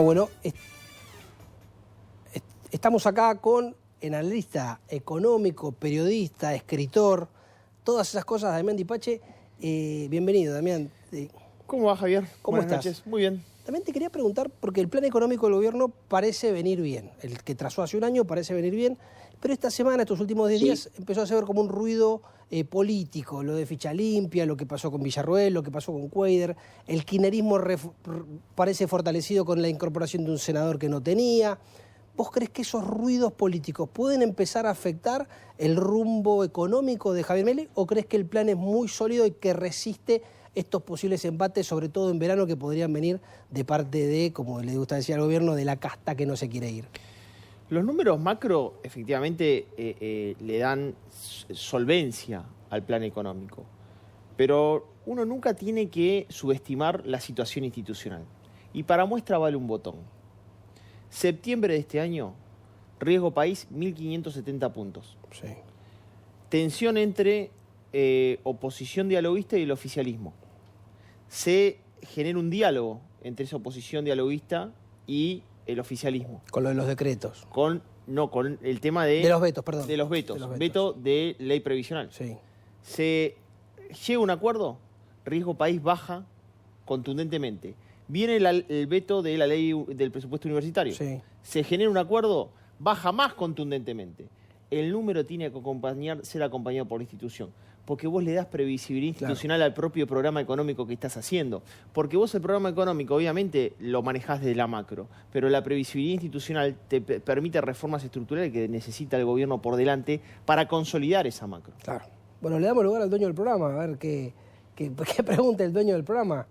Bueno, estamos acá con el analista económico, periodista, escritor, todas esas cosas, Damián Dipache. Bienvenido, Damián. ¿Cómo va, Javier? ¿Cómo Buenas estás? noches. Muy bien. También te quería preguntar, porque el plan económico del gobierno parece venir bien. El que trazó hace un año parece venir bien, pero esta semana, estos últimos 10 días, empezó a hacer como un ruido político. Lo de ficha limpia, lo que pasó con Villarroel, lo que pasó con Cuéllar. El kirchnerismo parece fortalecido con la incorporación de un senador que no tenía. ¿Vos crees que esos ruidos políticos pueden empezar a afectar el rumbo económico de Javier Milei, o crees que el plan es muy sólido y que resiste estos posibles embates, sobre todo en verano, que podrían venir de parte de, como le gusta decir al gobierno, de la casta que no se quiere ir? Los números macro efectivamente le dan solvencia al plan económico, pero uno nunca tiene que subestimar la situación institucional. Y para muestra vale un botón. Septiembre de este año, riesgo país 1.570 puntos. Sí. Tensión entre oposición dialoguista y el oficialismo. Se genera un diálogo entre esa oposición dialoguista y el oficialismo. Con lo de los decretos. Con el tema de los vetos, perdón. De los vetos. Veto de ley previsional. Sí. Se llega a un acuerdo, riesgo país baja contundentemente. Viene el veto de la ley del presupuesto universitario. Sí. Se genera un acuerdo, baja más contundentemente. El número tiene que ser acompañado por la institución, porque vos le das previsibilidad institucional al propio programa económico que estás haciendo. Porque vos el programa económico obviamente lo manejás desde la macro, pero la previsibilidad institucional te permite reformas estructurales que necesita el gobierno por delante para consolidar esa macro. Claro. Bueno, le damos lugar al dueño del programa, a ver qué pregunta el dueño del programa.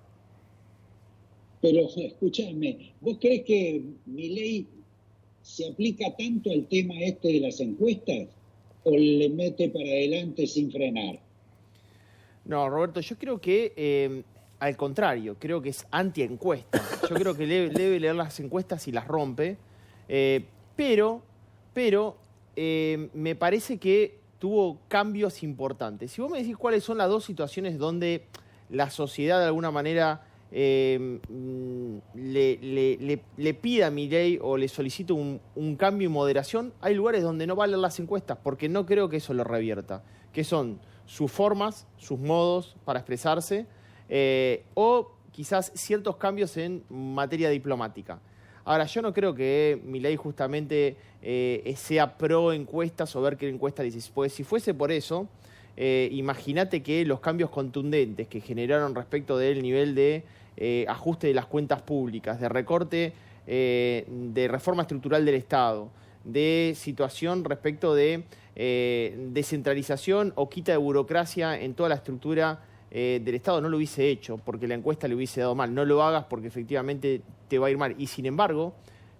Pero escúchame, ¿vos crees que Milei se aplica tanto al tema de las encuestas o le mete para adelante sin frenar? No, Roberto, yo creo que al contrario, creo que es anti-encuesta. Yo creo que debe leer las encuestas y las rompe, pero me parece que tuvo cambios importantes. Si vos me decís cuáles son las dos situaciones donde la sociedad de alguna manera le pida a Milei o le solicita un cambio y moderación, hay lugares donde no valen las encuestas, porque no creo que eso lo revierta, que son sus formas, sus modos para expresarse, o quizás ciertos cambios en materia diplomática. Ahora, yo no creo que Milei justamente sea pro encuestas o ver qué encuesta dice. Pues si fuese por eso, imagínate que los cambios contundentes que generaron respecto del nivel de ajuste de las cuentas públicas, de recorte, de reforma estructural del Estado, de situación respecto de descentralización o quita de burocracia en toda la estructura del Estado, no lo hubiese hecho porque la encuesta le hubiese dado mal. No lo hagas porque efectivamente te va a ir mal. Y sin embargo,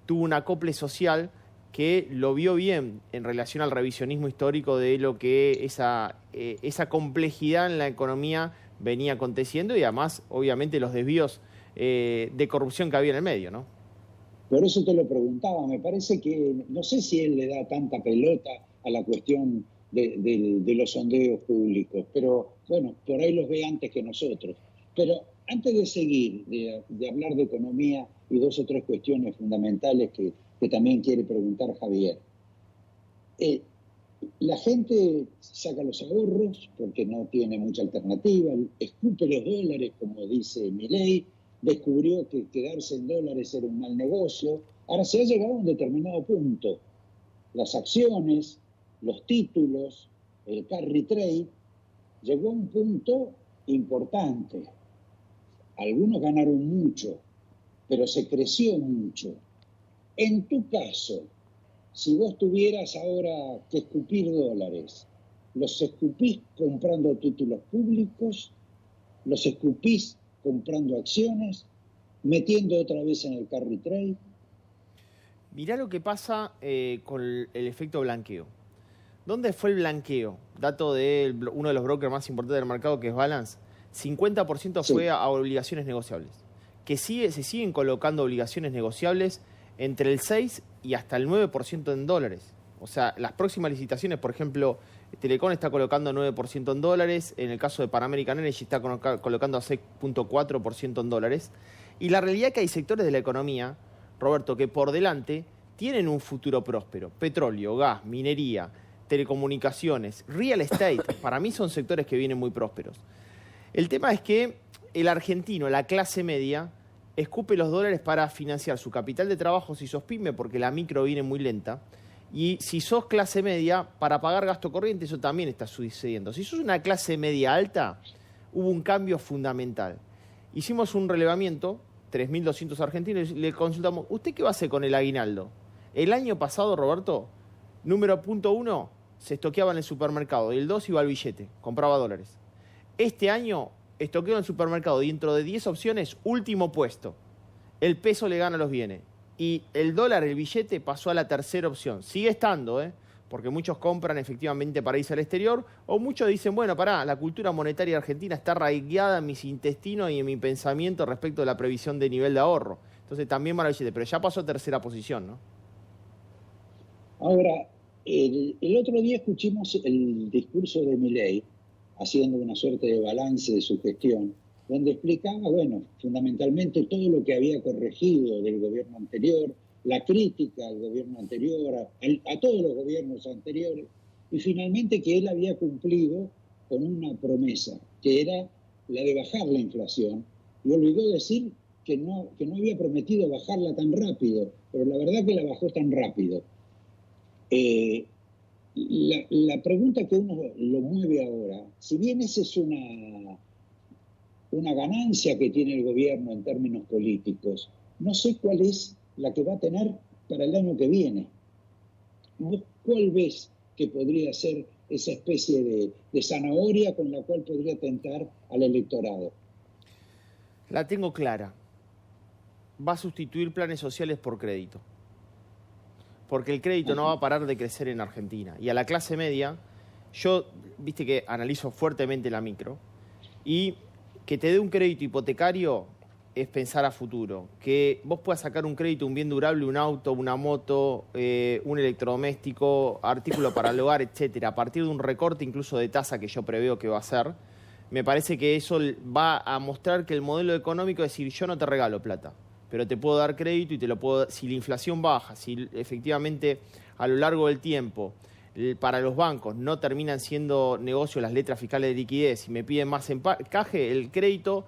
tuvo un acople social que lo vio bien en relación al revisionismo histórico de lo que esa complejidad en la economía venía aconteciendo, y además, obviamente, los desvíos de corrupción que había en el medio, ¿no? Por eso te lo preguntaba. Me parece que, no sé si él le da tanta pelota a la cuestión de los sondeos públicos, pero bueno, por ahí los ve antes que nosotros. Pero antes de seguir, de hablar de economía y dos o tres cuestiones fundamentales que también quiere preguntar Javier. La gente saca los ahorros porque no tiene mucha alternativa, escupe los dólares, como dice Milei, descubrió que quedarse en dólares era un mal negocio. Ahora se ha llegado a un determinado punto. Las acciones, los títulos, el carry trade, llegó a un punto importante. Algunos ganaron mucho, pero se creció mucho. En tu caso, si vos tuvieras ahora que escupir dólares, ¿los escupís comprando títulos públicos? ¿Los escupís comprando acciones? ¿Metiendo otra vez en el carry trade? Mirá lo que pasa con el efecto blanqueo. ¿Dónde fue el blanqueo? Dato de uno de los brokers más importantes del mercado, que es Balance. 50% fue a obligaciones negociables. Que se siguen colocando obligaciones negociables entre el 6 y hasta el 9% en dólares. O sea, las próximas licitaciones, por ejemplo, Telecom está colocando 9% en dólares, en el caso de Pan American Energy está colocando a 6.4% en dólares. Y la realidad es que hay sectores de la economía, Roberto, que por delante tienen un futuro próspero. Petróleo, gas, minería, telecomunicaciones, real estate, para mí son sectores que vienen muy prósperos. El tema es que el argentino, la clase media, escupe los dólares para financiar su capital de trabajo si sos pyme, porque la micro viene muy lenta. Y si sos clase media, para pagar gasto corriente, eso también está sucediendo. Si sos una clase media alta, hubo un cambio fundamental. Hicimos un relevamiento, 3.200 argentinos, y le consultamos, ¿usted qué va a hacer con el aguinaldo? El año pasado, Roberto, número punto 1, se estoqueaba en el supermercado, y el 2 iba al billete, compraba dólares. Este año, estoqueo en el supermercado, dentro de 10 opciones, último puesto. El peso le gana a los bienes. Y el dólar, el billete, pasó a la tercera opción. Sigue estando, porque muchos compran efectivamente para irse al exterior, o muchos dicen, bueno, pará, la cultura monetaria argentina está arraigada en mis intestinos y en mi pensamiento respecto de la previsión de nivel de ahorro. Entonces también van al billete, pero ya pasó a tercera posición, ¿no? Ahora, el otro día escuchamos el discurso de Milei, haciendo una suerte de balance de su gestión, donde explicaba, bueno, fundamentalmente todo lo que había corregido del gobierno anterior, la crítica al gobierno anterior, a todos los gobiernos anteriores, y finalmente que él había cumplido con una promesa, que era la de bajar la inflación, y olvidó decir que no había prometido bajarla tan rápido, pero la verdad que la bajó tan rápido. La pregunta que uno lo mueve ahora, si bien esa es una ganancia que tiene el gobierno en términos políticos, no sé cuál es la que va a tener para el año que viene. ¿Cuál ves que podría ser esa especie de zanahoria con la cual podría tentar al electorado? La tengo clara. Va a sustituir planes sociales por crédito. Porque el crédito no va a parar de crecer en Argentina. Y a la clase media, yo, viste que analizo fuertemente la micro, y que te dé un crédito hipotecario es pensar a futuro. Que vos puedas sacar un crédito, un bien durable, un auto, una moto, un electrodoméstico, artículo para el hogar, etcétera, a partir de un recorte incluso de tasa que yo preveo que va a hacer, me parece que eso va a mostrar que el modelo económico es decir, yo no te regalo plata, pero te puedo dar crédito y te lo puedo. Si la inflación baja, si efectivamente a lo largo del tiempo para los bancos no terminan siendo negocio las letras fiscales de liquidez y me piden más encaje, el crédito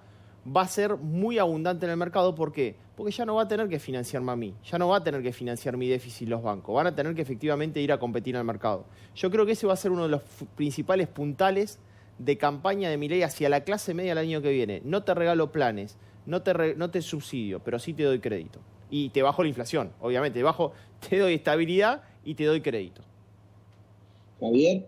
va a ser muy abundante en el mercado. ¿Por qué? Porque ya no va a tener que financiarme a mí, ya no va a tener que financiar mi déficit los bancos, van a tener que efectivamente ir a competir al mercado. Yo creo que ese va a ser uno de los principales puntales de campaña de Milei hacia la clase media el año que viene. No te regalo planes, no te subsidio, pero sí te doy crédito. Y te bajo la inflación, obviamente. Te doy estabilidad y te doy crédito. Javier.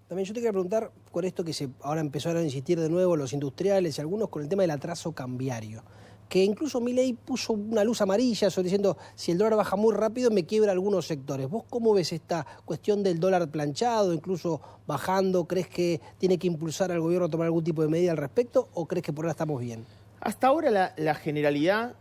También yo te quería preguntar, con esto que ahora empezaron a insistir de nuevo los industriales y algunos con el tema del atraso cambiario, que incluso Milei puso una luz amarilla diciendo, si el dólar baja muy rápido me quiebra algunos sectores. ¿Vos cómo ves esta cuestión del dólar planchado, incluso bajando? ¿Crees que tiene que impulsar al gobierno a tomar algún tipo de medida al respecto o crees que por ahora estamos bien? Hasta ahora la generalidad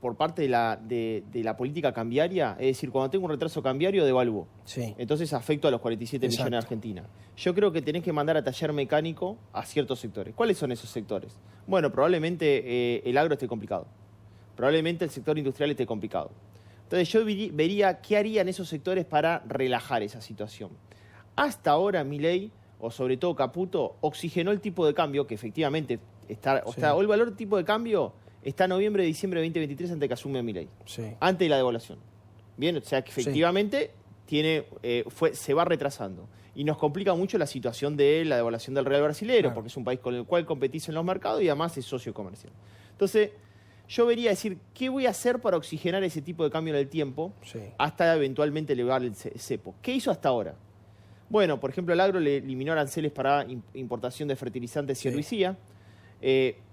por parte de la política cambiaria, es decir, cuando tengo un retraso cambiario, devalúo. Sí. Entonces afecto a los 47 millones de Argentina. Yo creo que tenés que mandar a taller mecánico a ciertos sectores. ¿Cuáles son esos sectores? Bueno, probablemente el agro esté complicado. Probablemente el sector industrial esté complicado. Entonces yo vería qué harían esos sectores para relajar esa situación. Hasta ahora Milei, o sobre todo Caputo, oxigenó el tipo de cambio, que efectivamente está, o sea, hoy el valor tipo de cambio está noviembre, diciembre de 2023 antes que asume Milei, antes de la devaluación. Bien, o sea que efectivamente se va retrasando. Y nos complica mucho la situación de la devaluación del real brasilero, porque es un país con el cual competís en los mercados y además es socio comercial. Entonces, yo vería decir, ¿qué voy a hacer para oxigenar ese tipo de cambio en el tiempo hasta eventualmente elevar el cepo? ¿Qué hizo hasta ahora? Bueno, por ejemplo, el agro le eliminó aranceles para importación de fertilizantes y herbicidas.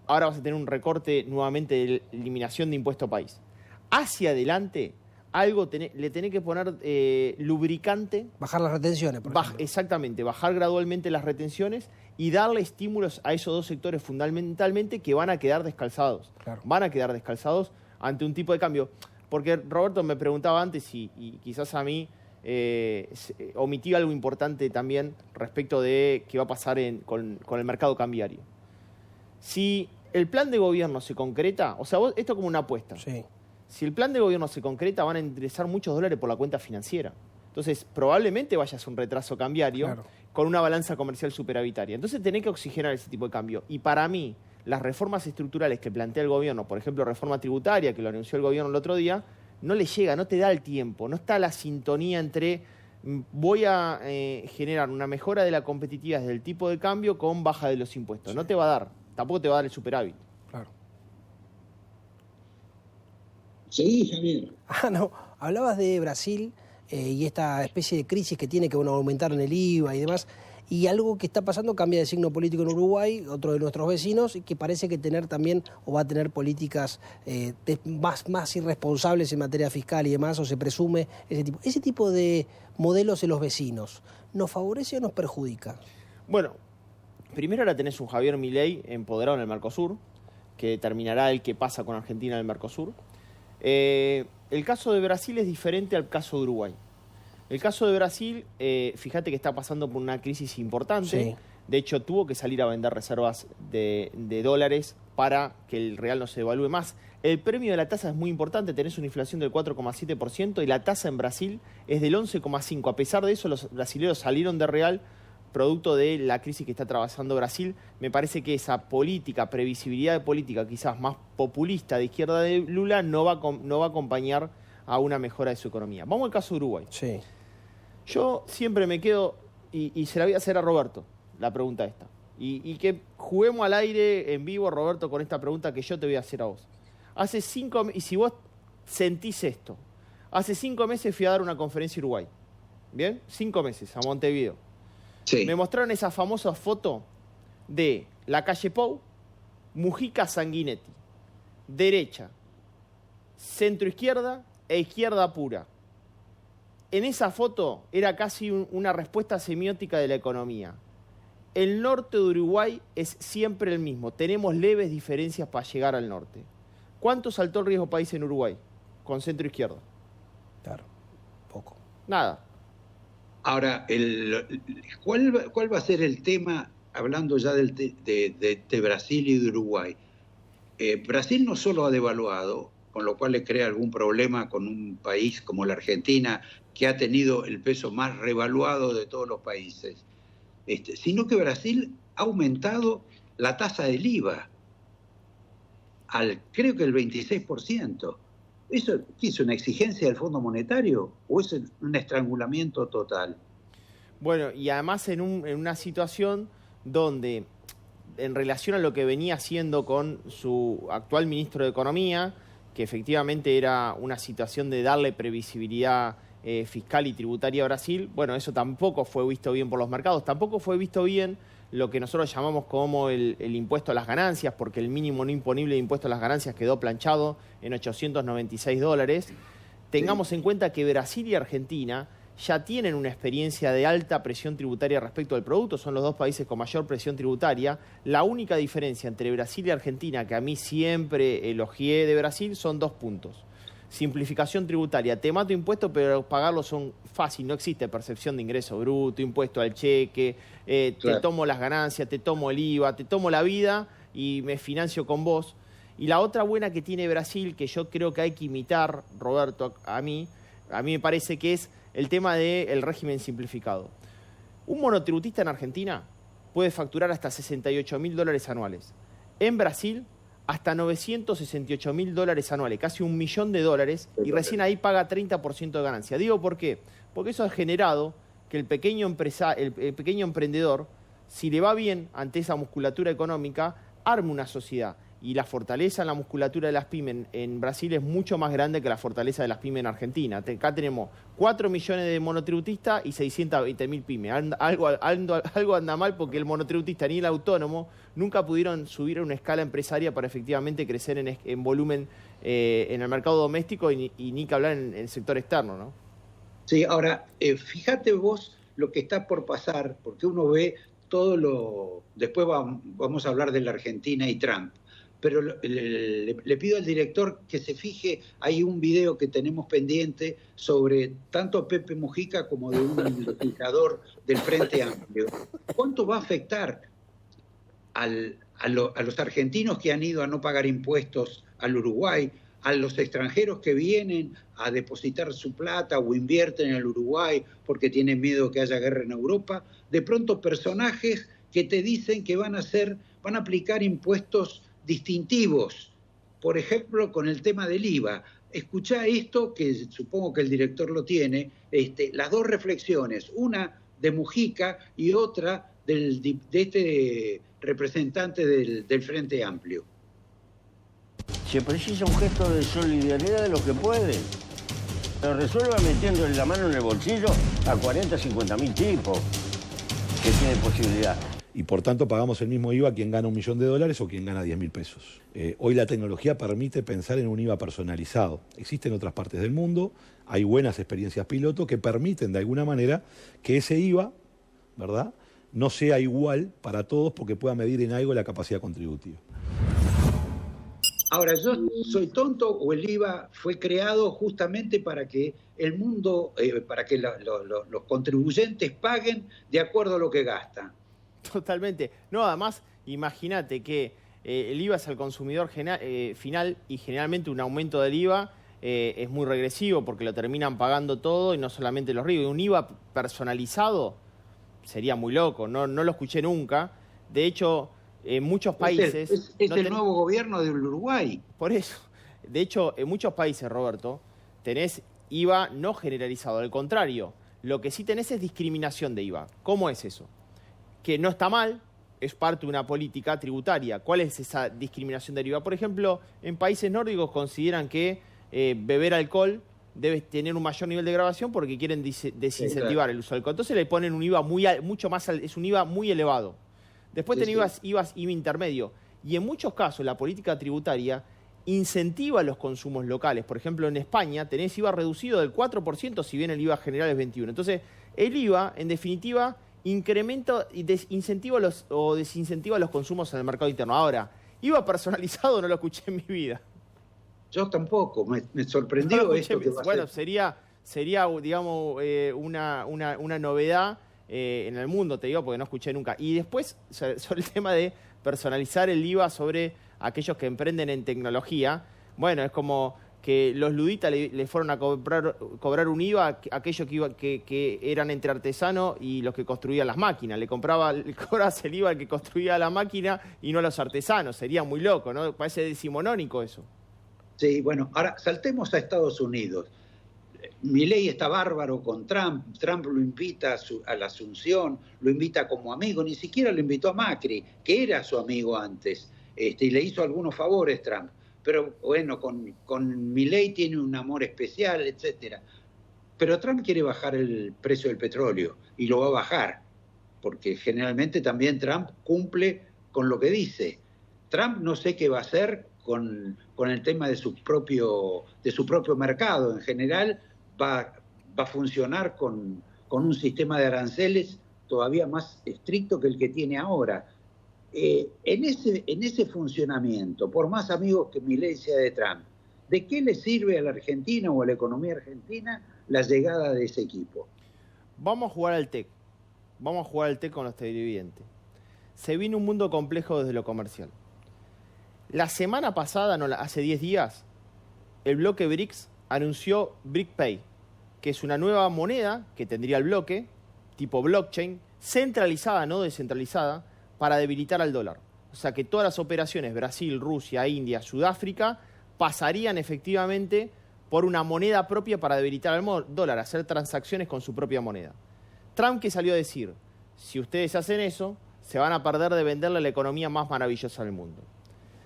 Ahora vas a tener un recorte nuevamente de eliminación de impuesto país. Hacia adelante, le tenés que poner lubricante. Bajar las retenciones, por ejemplo. Exactamente, bajar gradualmente las retenciones y darle estímulos a esos dos sectores fundamentalmente que van a quedar descalzados. Claro. Van a quedar descalzados ante un tipo de cambio. Porque Roberto me preguntaba antes y quizás a mí omití algo importante también respecto de qué va a pasar con el mercado cambiario. Si el plan de gobierno se concreta, o sea, esto como una apuesta. Sí. si el plan de gobierno se concreta, van a ingresar muchos dólares por la cuenta financiera. Entonces, probablemente vayas a un retraso cambiario, claro, con una balanza comercial superavitaria. Entonces, tenés que oxigenar ese tipo de cambio. Y para mí, las reformas estructurales que plantea el gobierno, por ejemplo, reforma tributaria, que lo anunció el gobierno el otro día, no le llega, no te da el tiempo, no está la sintonía entre voy a generar una mejora de la competitividad del tipo de cambio con baja de los impuestos. Sí. No te va a dar, tampoco te va a dar el superávit. Claro. Sí, Javier. No, hablabas de Brasil y esta especie de crisis que tiene que aumentar en el IVA y demás. Y algo que está pasando, cambia de signo político en Uruguay, otro de nuestros vecinos, y que parece que tener también, o va a tener políticas más irresponsables en materia fiscal y demás, o se presume ese tipo de modelos en los vecinos. ¿Nos favorece o nos perjudica? Bueno, primero ahora tenés un Javier Milei empoderado en el Mercosur, que determinará el que pasa con Argentina en el Mercosur. El caso de Brasil es diferente al caso de Uruguay. El caso de Brasil, fíjate que está pasando por una crisis importante. Sí. De hecho, tuvo que salir a vender reservas de dólares para que el real no se devalúe más. El premio de la tasa es muy importante. Tenés una inflación del 4,7% y la tasa en Brasil es del 11,5%. A pesar de eso, los brasileños salieron de real producto de la crisis que está atravesando Brasil. Me parece que esa política, previsibilidad de política quizás más populista de izquierda de Lula no va a acompañar a una mejora de su economía. Vamos al caso de Uruguay. Sí. Yo siempre me quedo, y se la voy a hacer a Roberto, la pregunta esta. Y que juguemos al aire en vivo, Roberto, con esta pregunta que yo te voy a hacer a vos. Y si vos sentís esto, hace 5 meses fui a dar una conferencia en Uruguay. ¿Bien? 5 meses, a Montevideo. Sí. Me mostraron esa famosa foto de la calle Pou, Mujica Sanguinetti, derecha, centro izquierda e izquierda pura. En esa foto era casi una respuesta semiótica de la economía. El norte de Uruguay es siempre el mismo. Tenemos leves diferencias para llegar al norte. ¿Cuánto saltó el riesgo país en Uruguay con centro izquierda? Claro, poco. Nada. Ahora, ¿cuál va a ser el tema, hablando ya de Brasil y de Uruguay? Brasil no solo ha devaluado, con lo cual le crea algún problema con un país como la Argentina, que ha tenido el peso más revaluado de todos los países, sino que Brasil ha aumentado la tasa del IVA creo que el 26%. ¿Eso es una exigencia del Fondo Monetario o es un estrangulamiento total? Bueno, y además en una situación donde, en relación a lo que venía haciendo con su actual ministro de Economía, que efectivamente era una situación de darle previsibilidad fiscal y tributaria a Brasil, bueno, eso tampoco fue visto bien por los mercados, tampoco fue visto bien lo que nosotros llamamos como el impuesto a las ganancias, porque el mínimo no imponible de impuesto a las ganancias quedó planchado en $896. Tengamos en cuenta que Brasil y Argentina ya tienen una experiencia de alta presión tributaria respecto al producto, son los dos países con mayor presión tributaria. La única diferencia entre Brasil y Argentina, que a mí siempre elogié de Brasil, son 2 puntos. Simplificación tributaria, te mato impuestos, pero pagarlos son fácil, no existe percepción de ingreso bruto, impuesto al cheque, claro. Te tomo las ganancias, te tomo el IVA, te tomo la vida y me financio con vos. Y la otra buena que tiene Brasil, que yo creo que hay que imitar, Roberto, a mí me parece que es el tema del régimen simplificado. Un monotributista en Argentina puede facturar hasta $68.000 anuales. En Brasil, hasta $968.000 anuales, casi $1 millón, y recién ahí paga 30% de ganancia. Digo, ¿por qué? Porque eso ha generado que el pequeño emprendedor, si le va bien ante esa musculatura económica, arme una sociedad. Y la fortaleza en la musculatura de las pymes en Brasil es mucho más grande que la fortaleza de las pymes en Argentina. Acá tenemos 4 millones de monotributistas y 620.000 pymes. Algo anda mal porque el monotributista ni el autónomo nunca pudieron subir a una escala empresaria para efectivamente crecer en volumen en el mercado doméstico y ni que hablar en el sector externo, ¿no? Sí, ahora, fíjate vos lo que está por pasar, porque uno ve todo lo... Después vamos a hablar de la Argentina y Trump. Pero le pido al director que se fije, hay un video que tenemos pendiente sobre tanto Pepe Mujica como de un legislador del Frente Amplio. ¿Cuánto va a afectar a los argentinos que han ido a no pagar impuestos al Uruguay, a los extranjeros que vienen a depositar su plata o invierten en el Uruguay porque tienen miedo que haya guerra en Europa, de pronto personajes que te dicen que van a aplicar impuestos distintivos, por ejemplo, con el tema del IVA. Escuchá esto, que supongo que el director lo tiene, las dos reflexiones, una de Mujica y otra de este representante del Frente Amplio. Se precisa un gesto de solidaridad de los que pueden. Lo resuelva metiéndole la mano en el bolsillo a 40, 50 mil tipos que tienen posibilidad. Y por tanto pagamos el mismo IVA quien gana $1 millón o quien gana 10.000 pesos. Hoy la tecnología permite pensar en un IVA personalizado. Existe en otras partes del mundo, hay buenas experiencias piloto que permiten de alguna manera que ese IVA, ¿verdad?, no sea igual para todos porque pueda medir en algo la capacidad contributiva. Ahora, ¿yo soy tonto o el IVA fue creado justamente para que el mundo, para que los contribuyentes paguen de acuerdo a lo que gastan? Totalmente. No, además, imagínate que el IVA es al consumidor final y generalmente un aumento del IVA es muy regresivo porque lo terminan pagando todo y no solamente los ricos. Un IVA personalizado sería muy loco, no lo escuché nunca. De hecho, en muchos países... Es el nuevo gobierno del Uruguay. Por eso. De hecho, en muchos países, Roberto, tenés IVA no generalizado. Al contrario, lo que sí tenés es discriminación de IVA. ¿Cómo es eso? Que no está mal, es parte de una política tributaria. ¿Cuál es esa discriminación del IVA? Por ejemplo, en países nórdicos consideran que beber alcohol debe tener un mayor nivel de graduación porque quieren desincentivar el uso del alcohol. Entonces le ponen un IVA mucho más, es un IVA muy elevado. Después tenés IVA intermedio. Y en muchos casos la política tributaria incentiva los consumos locales. Por ejemplo, en España tenés IVA reducido del 4%, si bien el IVA general es 21%. Entonces, el IVA, en definitiva, incrementa y desincentiva o desincentiva los consumos en el mercado interno. Ahora, IVA personalizado no lo escuché en mi vida. Yo tampoco, me sorprendió esto. Bueno, sería digamos, una novedad en el mundo, te digo, porque no escuché nunca. Y después, sobre el tema de personalizar el IVA sobre aquellos que emprenden en tecnología, bueno, es como que los luditas le fueron a cobrar un IVA a aquellos que eran entre artesanos y los que construían las máquinas. Le cobrabas el IVA al que construía la máquina y no a los artesanos. Sería muy loco, ¿no? Parece decimonónico eso. Sí, bueno, ahora saltemos a Estados Unidos. Milei está bárbaro con Trump. Trump lo invita a la Asunción, lo invita como amigo, ni siquiera lo invitó a Macri, que era su amigo antes, y le hizo algunos favores Trump. Pero bueno, con Milei tiene un amor especial, etcétera. Pero Trump quiere bajar el precio del petróleo y lo va a bajar, porque generalmente también Trump cumple con lo que dice. Trump no sé qué va a hacer con el tema de su propio mercado. En general va a funcionar con un sistema de aranceles todavía más estricto que el que tiene ahora. En ese funcionamiento, por más amigos que Milei sea de Trump, ¿de qué le sirve a la Argentina o a la economía argentina la llegada de ese equipo? Vamos a jugar al TEC. Vamos a jugar al TEC con los televidentes. Se viene un mundo complejo desde lo comercial. La semana pasada, hace 10 días, el bloque BRICS anunció BRICPay, que es una nueva moneda que tendría el bloque, tipo blockchain, centralizada, no descentralizada, para debilitar al dólar. O sea que todas las operaciones, Brasil, Rusia, India, Sudáfrica, pasarían efectivamente por una moneda propia para debilitar al dólar, hacer transacciones con su propia moneda. Trump, que salió a decir, si ustedes hacen eso, se van a perder de venderle la economía más maravillosa del mundo.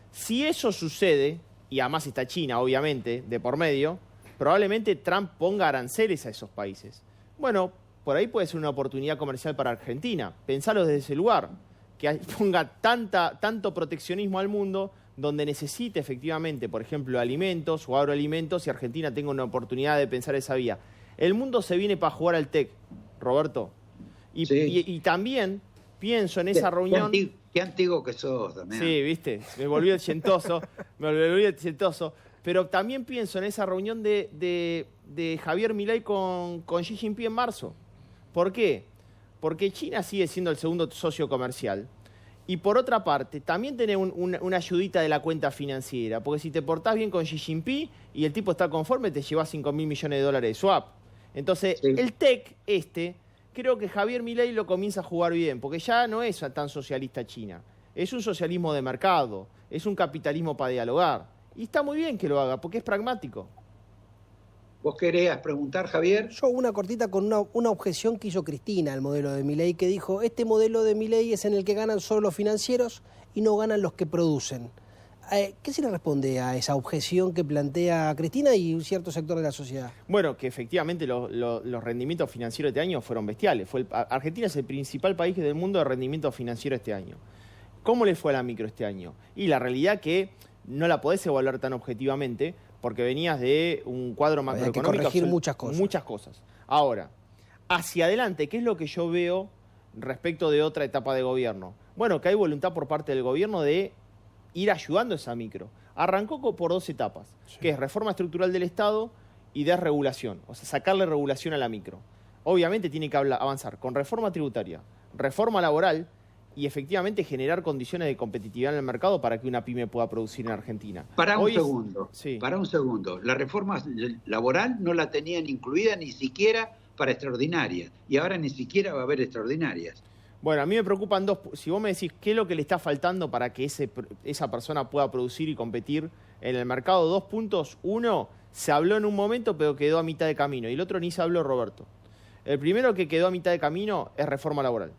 Si eso sucede, y además está China, obviamente, de por medio, probablemente Trump ponga aranceles a esos países. Bueno, por ahí puede ser una oportunidad comercial para Argentina. Pensalo desde ese lugar, que ponga tanto proteccionismo al mundo donde necesite efectivamente, por ejemplo, alimentos o agroalimentos y Argentina tenga una oportunidad de pensar esa vía. El mundo se viene para jugar al TEC, Roberto. Y también pienso en esa reunión... Qué antiguo que sos, Damián. Sí, viste, me volví ochentoso, pero también pienso en esa reunión de Javier Milei con Xi Jinping en marzo. ¿Por qué? Porque China sigue siendo el segundo socio comercial Y por otra parte, también tenés una ayudita de la cuenta financiera, porque si te portás bien con Xi Jinping y el tipo está conforme, te llevas 5.000 millones de dólares de swap. Entonces, Sí. el TEC creo que Javier Milei lo comienza a jugar bien, porque ya no es tan socialista China. Es un socialismo de mercado, es un capitalismo para dialogar. Y está muy bien que lo haga, porque es pragmático. ¿Vos querías preguntar, Javier? Yo una cortita con una objeción que hizo Cristina al modelo de Milei, que dijo, este modelo de Milei es en el que ganan solo los financieros y no ganan los que producen. ¿Qué se le responde a esa objeción que plantea Cristina y un cierto sector de la sociedad? Bueno, que efectivamente los rendimientos financieros este año fueron bestiales. Argentina es el principal país del mundo de rendimiento financiero este año. ¿Cómo le fue a la micro este año? Y la realidad que no la podés evaluar tan objetivamente porque venías de un cuadro macroeconómico. Hay que corregir muchas cosas. Muchas cosas. Ahora, hacia adelante, ¿qué es lo que yo veo respecto de otra etapa de gobierno? Bueno, que hay voluntad por parte del gobierno de ir ayudando a esa micro. Arrancó por 2 etapas, que es reforma estructural del Estado y desregulación, o sea, sacarle regulación a la micro. Obviamente tiene que avanzar con reforma tributaria, reforma laboral y efectivamente generar condiciones de competitividad en el mercado para que una pyme pueda producir en Argentina. Para un Hoy segundo, sí. para un segundo. La reforma laboral no la tenían incluida ni siquiera para extraordinarias, y ahora ni siquiera va a haber extraordinarias. Bueno, a mí me preocupan dos. Si vos me decís qué es lo que le está faltando para que esa persona pueda producir y competir en el mercado, 2 puntos. Uno, se habló en un momento, pero quedó a mitad de camino. Y el otro ni se habló, Roberto. El primero que quedó a mitad de camino es reforma laboral.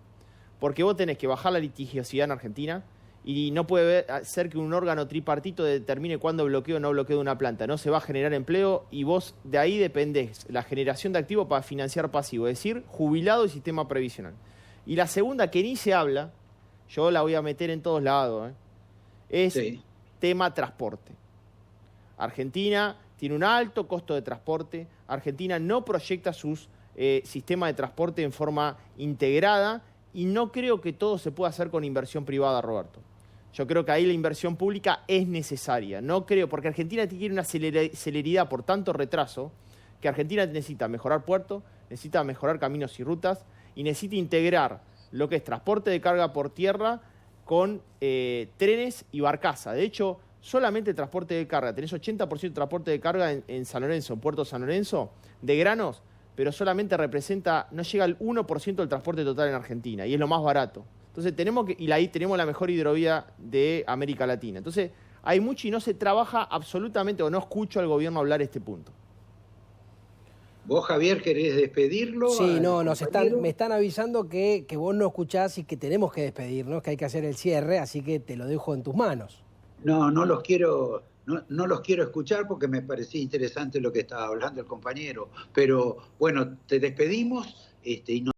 Porque vos tenés que bajar la litigiosidad en Argentina y no puede ser que un órgano tripartito determine cuándo bloqueo o no bloqueo de una planta. No se va a generar empleo y vos de ahí dependés la generación de activos para financiar pasivo, es decir, jubilado y sistema previsional. Y la segunda, que ni se habla, yo la voy a meter en todos lados, es tema transporte. Argentina tiene un alto costo de transporte, Argentina no proyecta sus sistemas de transporte en forma integrada y no creo que todo se pueda hacer con inversión privada, Roberto. Yo creo que ahí la inversión pública es necesaria. No creo, porque Argentina tiene una celeridad por tanto retraso, que Argentina necesita mejorar puertos, necesita mejorar caminos y rutas, y necesita integrar lo que es transporte de carga por tierra con trenes y barcaza. De hecho, solamente el transporte de carga, tenés 80% de transporte de carga en San Lorenzo, en Puerto San Lorenzo, de granos, pero solamente representa, no llega al 1% del transporte total en Argentina, y es lo más barato. Entonces y ahí tenemos la mejor hidrovía de América Latina. Entonces, hay mucho y no se trabaja absolutamente, o no escucho al gobierno hablar este punto. ¿Vos, Javier, querés despedirlo? Sí, no, me están avisando que vos no escuchás y que tenemos que despedirnos, que hay que hacer el cierre, así que te lo dejo en tus manos. No los quiero escuchar porque me parecía interesante lo que estaba hablando el compañero. Pero bueno, te despedimos y